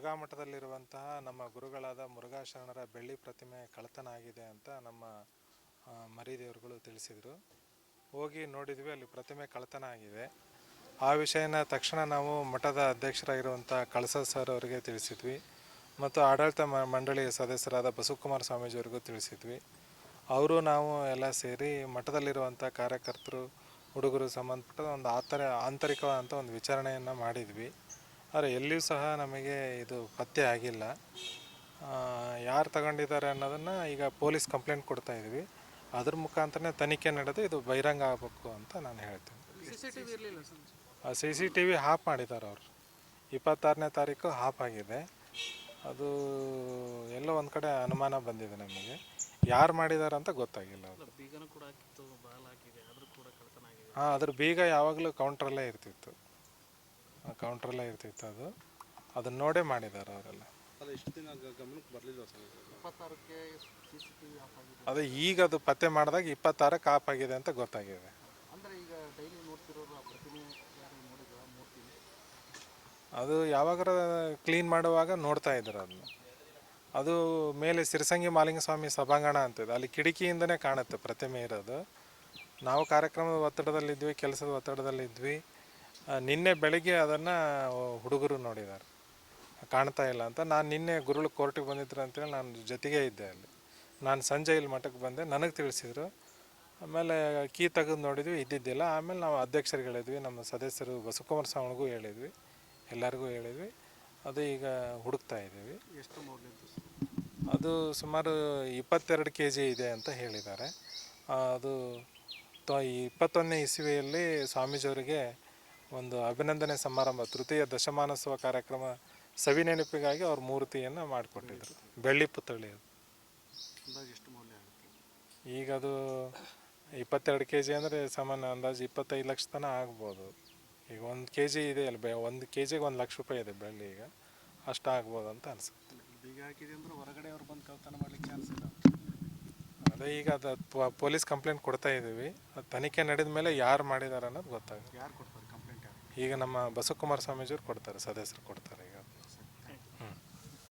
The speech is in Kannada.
ಮುರುಘಾ ಮಠದಲ್ಲಿರುವಂತಹ ನಮ್ಮ ಗುರುಗಳಾದ ಮುರುಘಾ ಶರಣರ ಬೆಳ್ಳಿ ಪ್ರತಿಮೆ ಕಳ್ಳತನ ಆಗಿದೆ ಅಂತ ನಮ್ಮ ಮರಿದೇವರುಗಳು ತಿಳಿಸಿದರು. ಹೋಗಿ ನೋಡಿದ್ವಿ, ಅಲ್ಲಿ ಪ್ರತಿಮೆ ಕಳ್ಳತನ ಆಗಿದೆ. ಆ ವಿಷಯನ ತಕ್ಷಣ ನಾವು ಮಠದ ಅಧ್ಯಕ್ಷರಾಗಿರುವಂಥ ಕಳಸ ಸರ್ ಅವರಿಗೆ ತಿಳಿಸಿದ್ವಿ ಮತ್ತು ಆಡಳಿತ ಮಂಡಳಿಯ ಸದಸ್ಯರಾದ ಬಸವಕುಮಾರ ಸ್ವಾಮೀಜಿಯವರಿಗೂ ತಿಳಿಸಿದ್ವಿ. ಅವರು ನಾವು ಎಲ್ಲ ಸೇರಿ ಮಠದಲ್ಲಿರುವಂಥ ಕಾರ್ಯಕರ್ತರು, ಹುಡುಗರು ಸಂಬಂಧಪಟ್ಟ ಒಂದು ಆಂತರಿಕವಾದಂಥ ಒಂದು ವಿಚಾರಣೆಯನ್ನು ಮಾಡಿದ್ವಿ. ಆದರೆ ಎಲ್ಲಿಯೂ ಸಹ ನಮಗೆ ಇದು ಪತ್ತೆ ಆಗಿಲ್ಲ. ಯಾರು ತಗೊಂಡಿದ್ದಾರೆ ಅನ್ನೋದನ್ನು ಈಗ ಪೊಲೀಸ್ ಕಂಪ್ಲೇಂಟ್ ಕೊಡ್ತಾಯಿದ್ವಿ. ಅದ್ರ ಮುಖಾಂತರನೇ ತನಿಖೆ ನಡೆದು ಇದು ಬಹಿರಂಗ ಆಗಬೇಕು ಅಂತ ನಾನು ಹೇಳ್ತೀನಿ. CCTV ಆಫ್ ಮಾಡಿದ್ದಾರೆ ಅವರು. 26ನೇ ತಾರೀಕು ಆಫ್ ಆಗಿದೆ. ಅದು ಎಲ್ಲೋ ಒಂದು ಕಡೆ ಅನುಮಾನ ಬಂದಿದೆ ನಮಗೆ. ಯಾರು ಮಾಡಿದ್ದಾರೆ ಅಂತ ಗೊತ್ತಾಗಿಲ್ಲ. ಅದ್ರ ಬೀಗ ಯಾವಾಗಲೂ ಕೌಂಟ್ರಲ್ಲೇ ಇರ್ತಿತ್ತು. ಅದು ಅದನ್ನ ನೋಡೇ ಮಾಡಿದ್ದಾರೆ ಅವರೆಲ್ಲ. ಅದು ಈಗ ಅದು ಪತ್ತೆ ಮಾಡಿದಾಗ 26ಕ್ಕೆ ಆಫ್ ಆಗಿದೆ ಅಂತ ಗೊತ್ತಾಗಿದೆ. ಅದು ಯಾವಾಗಾರ ಕ್ಲೀನ್ ಮಾಡುವಾಗ ನೋಡ್ತಾ ಇದ್ದಾರೆ ಅದನ್ನ. ಅದು ಮೇಲೆ ಸಿರಸಂಗಿ ಮಾಲಿಂಗಸ್ವಾಮಿ ಸಭಾಂಗಣ ಅಂತಿದೆ, ಅಲ್ಲಿ ಕಿಟಕಿಯಿಂದನೇ ಕಾಣುತ್ತೆ ಪ್ರತಿಮೆ ಇರೋದು. ನಾವು ಕಾರ್ಯಕ್ರಮದ ಒತ್ತಡದಲ್ಲಿದ್ವಿ, ಕೆಲಸದ ಒತ್ತಡದಲ್ಲಿದ್ವಿ. ನಿನ್ನೆ ಬೆಳಗ್ಗೆ ಅದನ್ನು ಹುಡುಗರು ನೋಡಿದ್ದಾರೆ, ಕಾಣ್ತಾ ಇಲ್ಲ ಅಂತ. ನಾನು ನಿನ್ನೆ ಗುರುಳು ಕೋರ್ಟಿಗೆ ಬಂದಿದ್ರು ಅಂತೇಳಿ ನಾನು ಜೊತೆಗೇ ಇದ್ದೆ ಅಲ್ಲಿ. ನಾನು ಸಂಜೆ ಇಲ್ಲಿ ಮಠಕ್ಕೆ ಬಂದೆ, ನನಗೆ ತಿಳಿಸಿದರು. ಆಮೇಲೆ ಕೀ ತೆಗೆದು ನೋಡಿದ್ವಿ, ಇದ್ದಿದ್ದಿಲ್ಲ. ಆಮೇಲೆ ನಾವು ಅಧ್ಯಕ್ಷರಿಗೆ ಹೇಳಿದ್ವಿ, ನಮ್ಮ ಸದಸ್ಯರು ಬಸವಕುಮಾರ ಸ್ವಾಮಿಗೂ ಹೇಳಿದ್ವಿ, ಎಲ್ಲರಿಗೂ ಹೇಳಿದ್ವಿ. ಅದು ಈಗ ಹುಡುಕ್ತಾ ಇದ್ದೀವಿ. ಎಷ್ಟು ಮೌಲ್ಯದ್ದು? ಅದು ಸುಮಾರು 22 kg ಇದೆ ಅಂತ ಹೇಳಿದ್ದಾರೆ. ಅದು 21ನೇ ಇಸವಿಯಲ್ಲಿ ಸ್ವಾಮೀಜಿಯವರಿಗೆ ಒಂದು ಅಭಿನಂದನೆ ಸಮಾರಂಭ, ತೃತೀಯ ದಶಮಾನೋತ್ಸವ ಕಾರ್ಯಕ್ರಮ ಸವಿನೆನಪಿಗಾಗಿ ಅವ್ರ ಮೂರ್ತಿಯನ್ನು ಮಾಡಿಕೊಟ್ಟಿದ್ರು, ಬೆಳ್ಳಿ ಪುತ್ಥಳಿ. ಅದು ಎಷ್ಟು ಮೌಲ್ಯ ಆಗುತ್ತೆ? ಈಗ ಅದು 22 kg ಅಂದರೆ ಸಾಮಾನ್ಯ ಅಂದಾಜು 25 ಲಕ್ಷ ತನಕ ಆಗ್ಬೋದು. ಈಗ 1 kg ಇದೆ ಅಲ್ಲಿ, 1 kgಗೆ 1 ಲಕ್ಷ ರೂಪಾಯಿ ಇದೆ ಬೆಳ್ಳಿ. ಈಗ ಅಷ್ಟು ಆಗ್ಬೋದು ಅಂತ ಅನಿಸುತ್ತೆ. ಬೀಗ ಹಾಕಿದೆ ಅಂದ್ರೆ ಹೊರಗಡೆ ಅವ್ರು ಬಂದು ಕಳ್ತನ ಮಾಡ್ಲಿಕ್ಕೆ ಚಾನ್ಸ್ ಇಲ್ಲ. ಅದೇ ಈಗ ಅದು ಪೊಲೀಸ್ ಕಂಪ್ಲೇಂಟ್ ಕೊಡ್ತಾ ಇದ್ದೀವಿ. ಅದು ತನಿಖೆ ನಡೆದ ಮೇಲೆ ಯಾರು ಮಾಡಿದ್ದಾರೆ ಅನ್ನೋದು ಗೊತ್ತಾಗುತ್ತೆ. ಯಾರು ಕೊಡ್ತಾರೆ ಕಂಪ್ಲೇಂಟ್? ಈಗ ನಮ್ಮ ಬಸವಕುಮಾರ ಸ್ವಾಮೀಜಿಯವ್ರು ಕೊಡ್ತಾರೆ, ಸದಸ್ಯರು ಕೊಡ್ತಾರೆ.